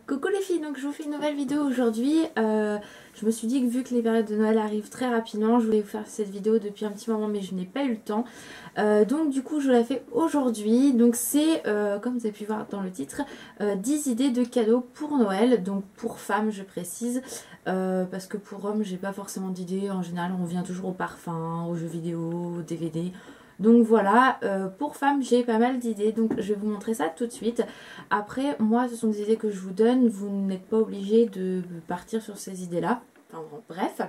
Coucou les filles, donc je vous fais une nouvelle vidéo aujourd'hui. Je me suis dit que vu que les périodes de Noël arrivent très rapidement, je voulais vous faire cette vidéo depuis un petit moment mais je n'ai pas eu le temps. Donc du coup je la fais aujourd'hui. Donc c'est, comme vous avez pu voir dans le titre, 10 idées de cadeaux pour Noël. Donc pour femmes je précise, parce que pour hommes j'ai pas forcément d'idées. En général on vient toujours au parfum, aux jeux vidéo, aux DVD. Donc voilà, pour femmes j'ai pas mal d'idées, donc je vais vous montrer ça tout de suite. Après moi ce sont des idées que je vous donne, vous n'êtes pas obligé de partir sur ces idées là. Enfin bon, bref.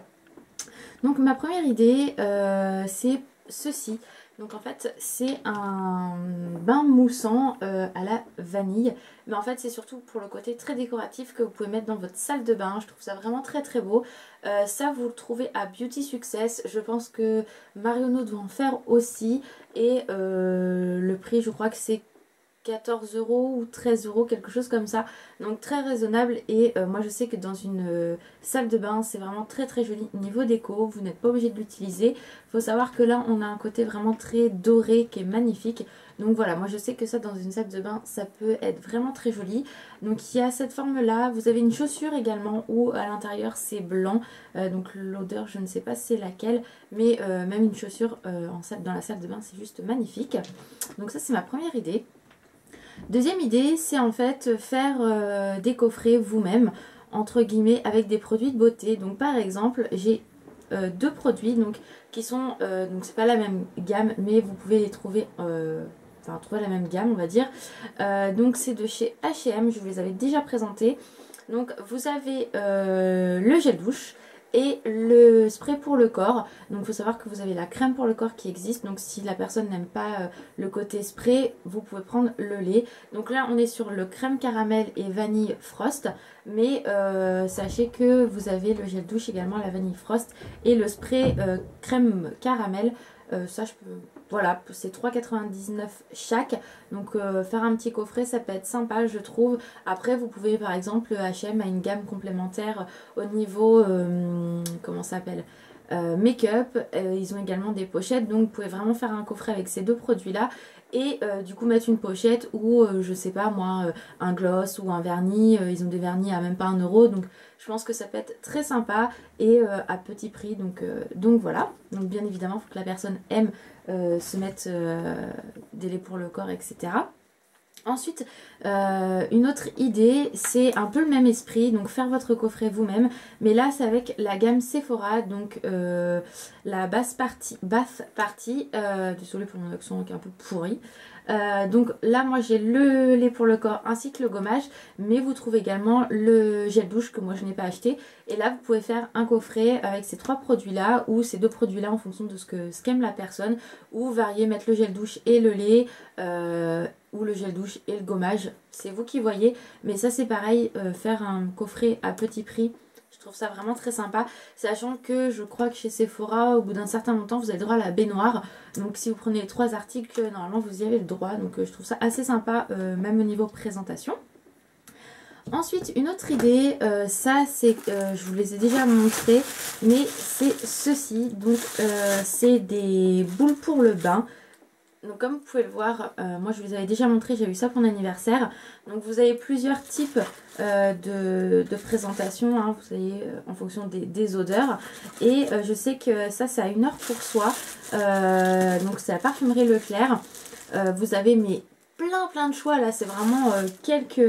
Donc ma première idée c'est ceci. Donc en fait c'est un bain moussant à la vanille. Mais en fait c'est surtout pour le côté très décoratif que vous pouvez mettre dans votre salle de bain. Je trouve ça vraiment très très beau. Ça vous le trouvez à Beauty Success. Je pense que Marionneau doit en faire aussi. Et le prix je crois que c'est 14 € ou 13 €, quelque chose comme ça. Donc très raisonnable et moi je sais que dans une salle de bain c'est vraiment très très joli niveau déco. Vous n'êtes pas obligé de l'utiliser. Il faut savoir que là on a un côté vraiment très doré qui est magnifique. Donc voilà, moi je sais que ça dans une salle de bain ça peut être vraiment très joli. Donc il y a cette forme là. Vous avez une chaussure également où à l'intérieur c'est blanc. Donc l'odeur je ne sais pas c'est laquelle. Mais même une chaussure dans la salle de bain c'est juste magnifique. Donc ça c'est ma première idée. Deuxième idée, c'est en fait faire des coffrets vous-même, entre guillemets, avec des produits de beauté. Donc par exemple, j'ai deux produits donc, qui sont, donc c'est pas la même gamme, mais vous pouvez les trouver, enfin trouver la même gamme on va dire. Donc c'est de chez H&M, je vous les avais déjà présentés. Donc vous avez le gel douche et le spray pour le corps. Donc il faut savoir que vous avez la crème pour le corps qui existe. Donc si la personne n'aime pas le côté spray, vous pouvez prendre le lait. Donc là on est sur le crème caramel et vanille frost. Mais sachez que vous avez le gel douche également, la vanille frost. Et le spray crème caramel. Ça je peux... Voilà, c'est 3,99 € chaque. Donc faire un petit coffret ça peut être sympa je trouve. Après vous pouvez par exemple H&M a une gamme complémentaire au niveau comment ça s'appelle, make-up. Ils ont également des pochettes. Donc vous pouvez vraiment faire un coffret avec ces deux produits là. Et du coup mettre une pochette ou je sais pas moi un gloss ou un vernis. Ils ont des vernis à même pas 1 €. Donc je pense que ça peut être très sympa et à petit prix. Donc voilà. Donc bien évidemment il faut que la personne aime se mettre des laits pour le corps, etc. Ensuite, une autre idée, c'est un peu le même esprit, donc faire votre coffret vous-même, mais là c'est avec la gamme Sephora, donc la bath party, désolée pour mon accent qui est un peu pourri. Donc là moi j'ai le lait pour le corps ainsi que le gommage, mais vous trouvez également le gel douche que moi je n'ai pas acheté. Et là vous pouvez faire un coffret avec ces trois produits là ou ces deux produits là en fonction de ce qu'aime la personne, ou varier, mettre le gel douche et le lait, ou le gel douche et le gommage, c'est vous qui voyez. Mais ça c'est pareil, faire un coffret à petit prix, je trouve ça vraiment très sympa, sachant que je crois que chez Sephora au bout d'un certain montant vous avez le droit à la baignoire. Donc si vous prenez les 3 articles normalement vous y avez le droit. Donc je trouve ça assez sympa, même au niveau présentation. Ensuite une autre idée, ça c'est, je vous les ai déjà montré, mais c'est ceci. Donc c'est des boules pour le bain. Donc comme vous pouvez le voir, moi je vous les avais déjà montré, j'ai eu ça pour mon anniversaire. Donc vous avez plusieurs types de présentation, hein, vous savez, en fonction des odeurs. Et je sais que ça c'est à 1 heure pour soi. Donc c'est la parfumerie Leclerc. Vous avez mais plein de choix là, c'est vraiment quelques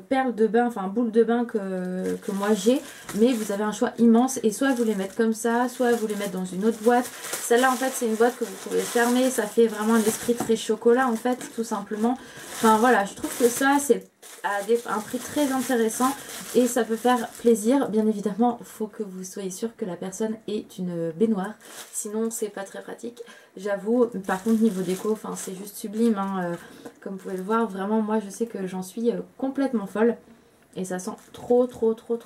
perles de bain, enfin boules de bain que moi j'ai, mais vous avez un choix immense. Et soit vous les mettez comme ça, soit vous les mettez dans une autre boîte. Celle-là en fait c'est une boîte que vous pouvez fermer, ça fait vraiment un esprit très chocolat en fait, tout simplement. Enfin voilà, je trouve que ça c'est à un prix très intéressant et ça peut faire plaisir. Bien évidemment il faut que vous soyez sûr que la personne est une baignoire, sinon c'est pas très pratique, j'avoue. Par contre niveau déco, enfin c'est juste sublime, hein. Comme vous pouvez le voir, vraiment moi je sais que j'en suis complètement folle. Et ça sent trop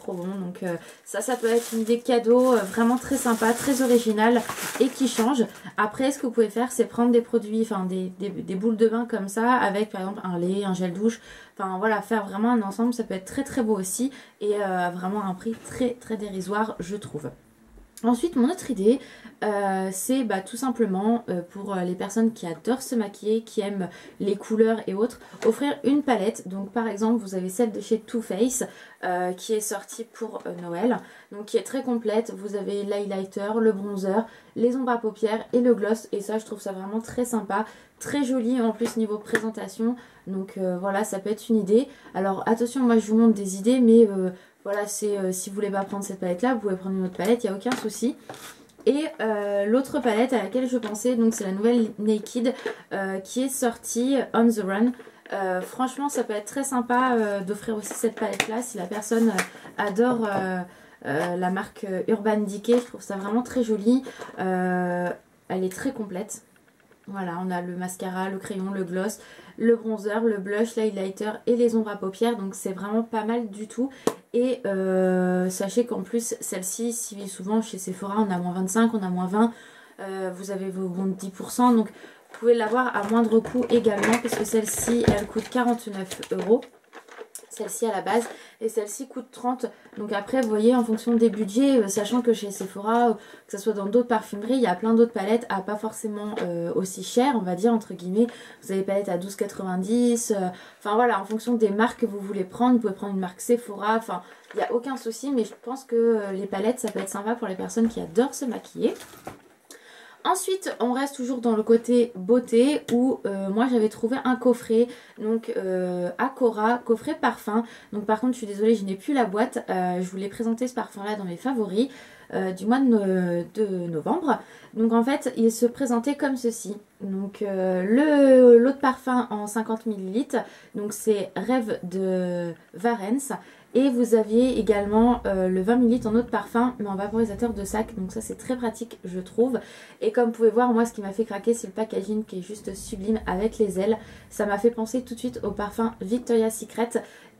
bon. Donc ça peut être une idée cadeau vraiment très sympa, très originale et qui change. Après ce que vous pouvez faire c'est prendre des produits, enfin des boules de bain comme ça avec par exemple un lait, un gel douche. Enfin voilà, faire vraiment un ensemble, ça peut être très beau aussi. Et vraiment un prix très dérisoire je trouve. Ensuite, mon autre idée, c'est tout simplement pour les personnes qui adorent se maquiller, qui aiment les couleurs et autres, offrir une palette. Donc par exemple, vous avez celle de chez Too Faced qui est sortie pour Noël, donc qui est très complète. Vous avez l'highlighter, le bronzer, les ombres à paupières et le gloss. Et ça, je trouve ça vraiment très sympa, très joli en plus niveau présentation. Donc voilà, ça peut être une idée. Alors attention, moi je vous montre des idées, mais voilà, c'est si vous voulez pas prendre cette palette là, vous pouvez prendre une autre palette, il n'y a aucun souci. Et l'autre palette à laquelle je pensais, donc c'est la nouvelle Naked qui est sortie On the Run. Franchement, ça peut être très sympa d'offrir aussi cette palette là si la personne adore la marque Urban Decay. Je trouve ça vraiment très joli. Elle est très complète. Voilà, on a le mascara, le crayon, le gloss, le bronzer, le blush, l'highlighter et les ombres à paupières. Donc c'est vraiment pas mal du tout. Et sachez qu'en plus, celle-ci, si souvent chez Sephora, on a moins 25, on a moins 20. Vous avez vos bons 10%. Donc vous pouvez l'avoir à moindre coût également. Puisque celle-ci, elle coûte 49 €. Celle-ci à la base, et celle-ci coûte 30. Donc après vous voyez en fonction des budgets, sachant que chez Sephora, que ce soit dans d'autres parfumeries, il y a plein d'autres palettes à pas forcément aussi cher, on va dire entre guillemets. Vous avez des palettes à 12,90 €, enfin voilà, en fonction des marques que vous voulez prendre. Vous pouvez prendre une marque Sephora, enfin il n'y a aucun souci, mais je pense que les palettes ça peut être sympa pour les personnes qui adorent se maquiller. Ensuite, on reste toujours dans le côté beauté où moi j'avais trouvé un coffret, donc Acora, coffret parfum. Donc par contre, je suis désolée, je n'ai plus la boîte. Je voulais présenter ce parfum là dans mes favoris du mois de novembre. Donc en fait, il se présentait comme ceci. Donc l'autre parfum en 50 ml, donc c'est Rêve de Varens. Et vous aviez également le 20 ml en eau de parfum, mais en vaporisateur de sac. Donc ça c'est très pratique je trouve. Et comme vous pouvez voir, moi ce qui m'a fait craquer c'est le packaging qui est juste sublime avec les ailes. Ça m'a fait penser tout de suite au parfum Victoria's Secret.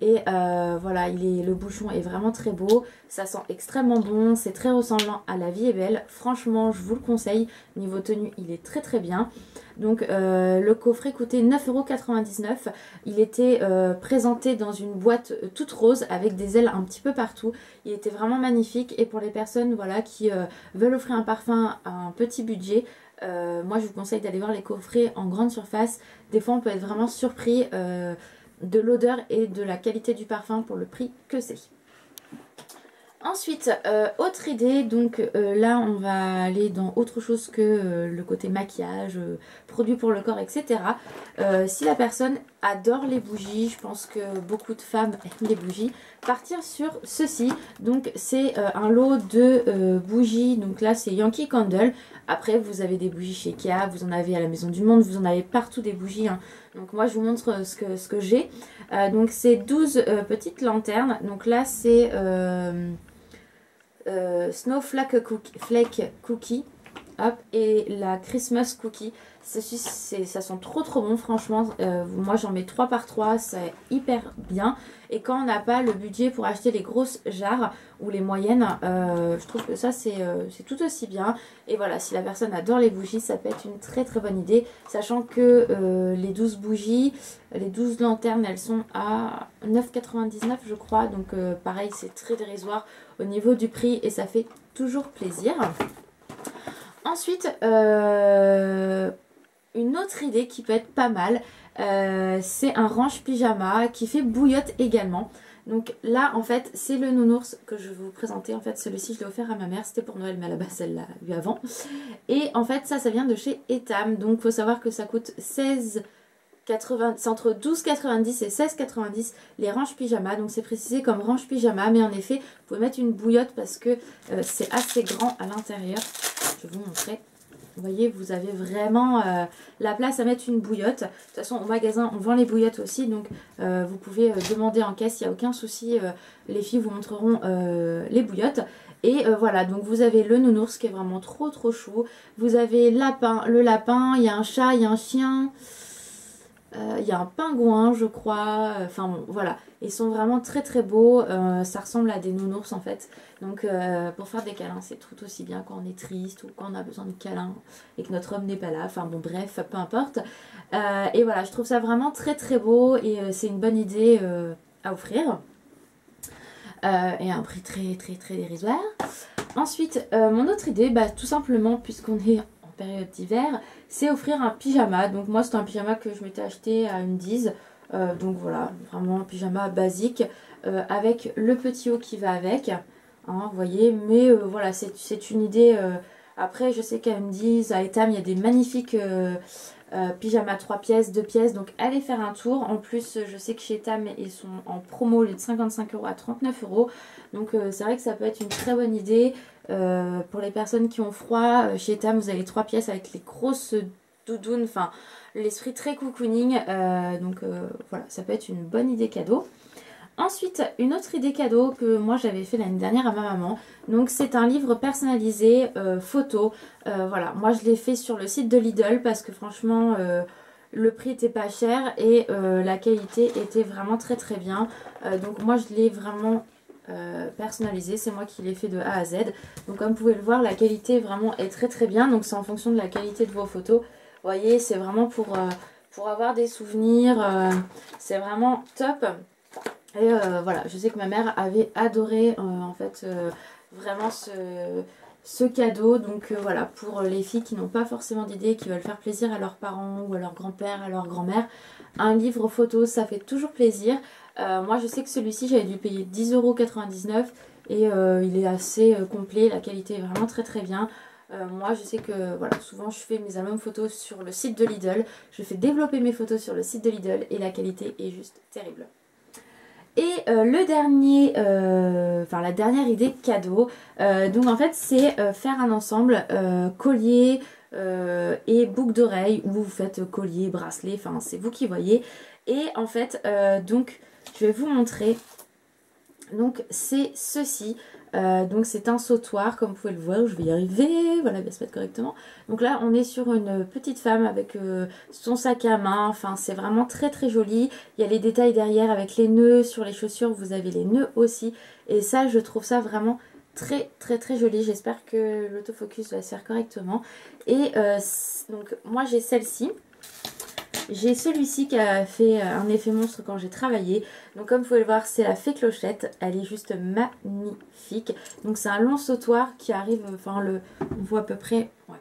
Et voilà, le bouchon est vraiment très beau. Ça sent extrêmement bon, c'est très ressemblant à La Vie est Belle. Franchement je vous le conseille, niveau tenue il est très très bien. Donc le coffret coûtait 9,99 €. Il était présenté dans une boîte toute rose avec des ailes un petit peu partout. Il était vraiment magnifique. Et pour les personnes voilà, qui veulent offrir un parfum à un petit budget, moi je vous conseille d'aller voir les coffrets en grande surface. Des fois on peut être vraiment surpris de l'odeur et de la qualité du parfum pour le prix que c'est. Ensuite, autre idée, donc là on va aller dans autre chose que le côté maquillage, produits pour le corps, etc. Si la personne adore les bougies, je pense que beaucoup de femmes aiment les bougies, partir sur ceci. Donc c'est un lot de bougies, donc là c'est Yankee Candle. Après vous avez des bougies chez Ikea, vous en avez à la Maison du Monde, vous en avez partout des bougies, hein. Donc moi je vous montre ce que j'ai. Donc c'est 12 petites lanternes, donc là c'est... Snowflake Cookie, hop, et la Christmas Cookie. Ça sent trop bon franchement. Moi j'en mets 3 par 3, c'est hyper bien. Et quand on n'a pas le budget pour acheter les grosses jarres ou les moyennes, je trouve que ça c'est tout aussi bien. Et voilà, si la personne adore les bougies, ça peut être une très bonne idée. Sachant que les 12 bougies, les 12 lanternes, elles sont à 9,99 je crois. Donc pareil, c'est très dérisoire au niveau du prix et ça fait toujours plaisir. Ensuite, une autre idée qui peut être pas mal, c'est un range pyjama qui fait bouillotte également. Donc là en fait c'est le nounours que je vais vous présenter. En fait celui-ci je l'ai offert à ma mère, c'était pour Noël mais à la base elle l'a eu avant. Et en fait ça vient de chez Etam. Donc il faut savoir que ça coûte 16,80, c'est entre 12,90 et 16,90 les ranges pyjama. Donc c'est précisé comme range pyjama, mais en effet vous pouvez mettre une bouillotte parce que c'est assez grand à l'intérieur. Je vais vous montrer. Vous voyez, vous avez vraiment la place à mettre une bouillotte. De toute façon, au magasin, on vend les bouillottes aussi. Donc, vous pouvez demander en caisse, il n'y a aucun souci. Les filles vous montreront les bouillottes. Et voilà, donc vous avez le nounours qui est vraiment trop chou. Vous avez le lapin, il y a un chat, il y a un chien. Il y a un pingouin je crois, enfin bon voilà, ils sont vraiment très beaux, ça ressemble à des nounours en fait, donc pour faire des câlins c'est tout aussi bien quand on est triste ou quand on a besoin de câlins et que notre homme n'est pas là, enfin bon bref, peu importe. Et voilà, je trouve ça vraiment très beau et c'est une bonne idée à offrir et à un prix très dérisoire. Ensuite, mon autre idée, bah, tout simplement, puisqu'on est en période d'hiver, c'est offrir un pyjama. Donc moi, c'est un pyjama que je m'étais acheté à une Diz. Donc voilà, vraiment un pyjama basique avec le petit haut qui va avec. Hein, vous voyez, mais voilà, c'est une idée. Après, je sais qu'à Undies, à Etam, il y a des magnifiques pyjamas 3 pièces, 2 pièces. Donc allez faire un tour. En plus, je sais que chez Etam, ils sont en promo au lieu de 55 € à 39 €. Donc c'est vrai que ça peut être une très bonne idée. Pour les personnes qui ont froid, chez Etam, vous avez les 3 pièces avec les grosses doudounes. Enfin, l'esprit très cocooning. Donc voilà, ça peut être une bonne idée cadeau. Ensuite, une autre idée cadeau que moi j'avais fait l'année dernière à ma maman. Donc c'est un livre personnalisé photo. Voilà, moi je l'ai fait sur le site de Lidl parce que franchement le prix était pas cher et la qualité était vraiment très très bien. Donc moi je l'ai vraiment personnalisé, c'est moi qui l'ai fait de A à Z. Donc comme vous pouvez le voir, la qualité vraiment est très très bien. Donc c'est en fonction de la qualité de vos photos. Vous voyez, c'est vraiment pour avoir des souvenirs. C'est vraiment top. Et voilà, je sais que ma mère avait adoré en fait vraiment ce cadeau. Donc voilà, pour les filles qui n'ont pas forcément d'idées, qui veulent faire plaisir à leurs parents ou à leur grand-père, à leur grand-mère, un livre photo, ça fait toujours plaisir. Moi je sais que celui-ci, j'avais dû payer 10,99 € et il est assez complet, la qualité est vraiment très très bien. Moi je sais que voilà, souvent je fais mes albums photos sur le site de Lidl. Je fais développer mes photos sur le site de Lidl et la qualité est juste terrible. Et le dernier, la dernière idée cadeau, donc en fait c'est faire un ensemble collier et boucle d'oreille, ou vous faites collier, bracelet, enfin c'est vous qui voyez. Et en fait, donc je vais vous montrer, donc c'est ceci. Donc c'est un sautoir, comme vous pouvez le voir, je vais y arriver, voilà, bien se mettre correctement. Donc là on est sur une petite femme avec son sac à main, enfin c'est vraiment très très joli. Il y a les détails derrière avec les nœuds, sur les chaussures vous avez les nœuds aussi. Et ça je trouve ça vraiment très très très joli, j'espère que l'autofocus va se faire correctement. Et donc moi j'ai celle-ci. J'ai celui-ci qui a fait un effet monstre quand j'ai travaillé. Donc comme vous pouvez le voir, c'est la fée Clochette. Elle est juste magnifique. Donc c'est un long sautoir qui arrive, enfin on voit à peu près, ouais,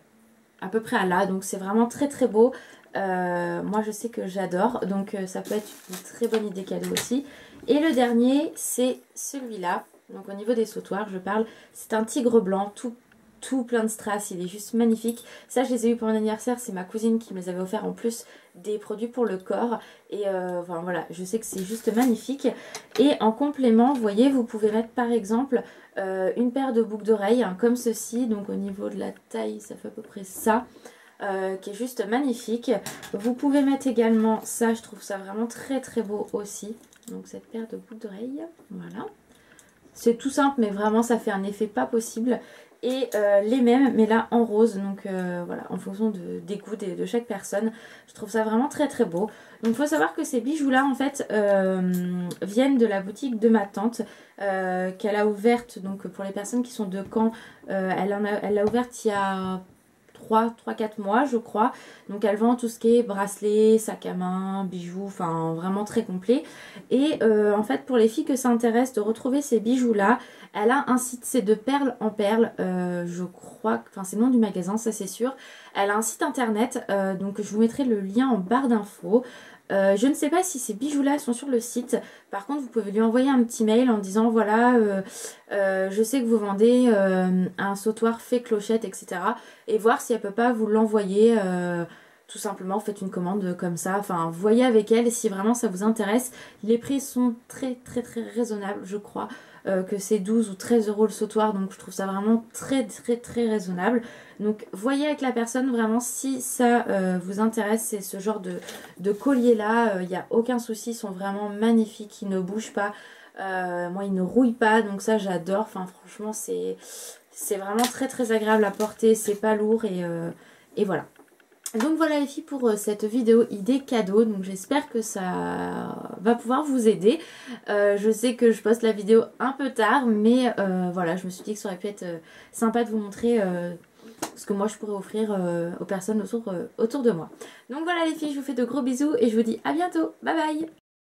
à peu près à là. Donc c'est vraiment très très beau. Moi je sais que j'adore. Donc ça peut être une très bonne idée cadeau aussi. Et le dernier, c'est celui-là. Donc au niveau des sautoirs, je parle. C'est un tigre blanc tout plein de strass, il est juste magnifique. Ça je les ai eu pour mon anniversaire, c'est ma cousine qui me les avait offert en plus des produits pour le corps. Et enfin, voilà, je sais que c'est juste magnifique. Et en complément, vous voyez, vous pouvez mettre par exemple une paire de boucles d'oreilles hein, comme ceci. Donc au niveau de la taille, ça fait à peu près ça. Qui est juste magnifique. Vous pouvez mettre également ça, je trouve ça vraiment très très beau aussi. Donc cette paire de boucles d'oreilles, voilà. C'est tout simple mais vraiment ça fait un effet pas possible. Et les mêmes mais là en rose, donc voilà, en fonction des goûts de chaque personne. Je trouve ça vraiment très très beau. Donc il faut savoir que ces bijoux là en fait viennent de la boutique de ma tante qu'elle a ouverte, donc pour les personnes qui sont de Caen, elle l'a ouverte il y a 3-4 mois je crois. Donc elle vend tout ce qui est bracelet, sac à main, bijoux, enfin vraiment très complet. Et en fait pour les filles que ça intéresse de retrouver ces bijoux là, elle a un site, c'est de perles en perles, je crois, enfin c'est le nom du magasin, ça c'est sûr. Elle a un site internet, donc je vous mettrai le lien en barre d'infos. Je ne sais pas si ces bijoux-là sont sur le site. Par contre, vous pouvez lui envoyer un petit mail en disant voilà, je sais que vous vendez un sautoir fée Clochette, etc. Et voir si elle peut pas vous l'envoyer. Tout simplement, faites une commande comme ça. Enfin, voyez avec elle si vraiment ça vous intéresse. Les prix sont très très très raisonnables, je crois. Que c'est 12 ou 13 € le sautoir, donc je trouve ça vraiment très très très raisonnable. Donc voyez avec la personne vraiment si ça vous intéresse, c'est ce genre de collier là, il n'y a aucun souci, ils sont vraiment magnifiques, ils ne bougent pas, moi ils ne rouillent pas, donc ça j'adore, enfin franchement c'est vraiment très très agréable à porter, c'est pas lourd et voilà. Donc voilà les filles pour cette vidéo idée cadeau, donc j'espère que ça va pouvoir vous aider. Je sais que je poste la vidéo un peu tard, mais voilà, je me suis dit que ça aurait pu être sympa de vous montrer ce que moi je pourrais offrir aux personnes autour de moi. Donc voilà les filles, je vous fais de gros bisous et je vous dis à bientôt, bye bye.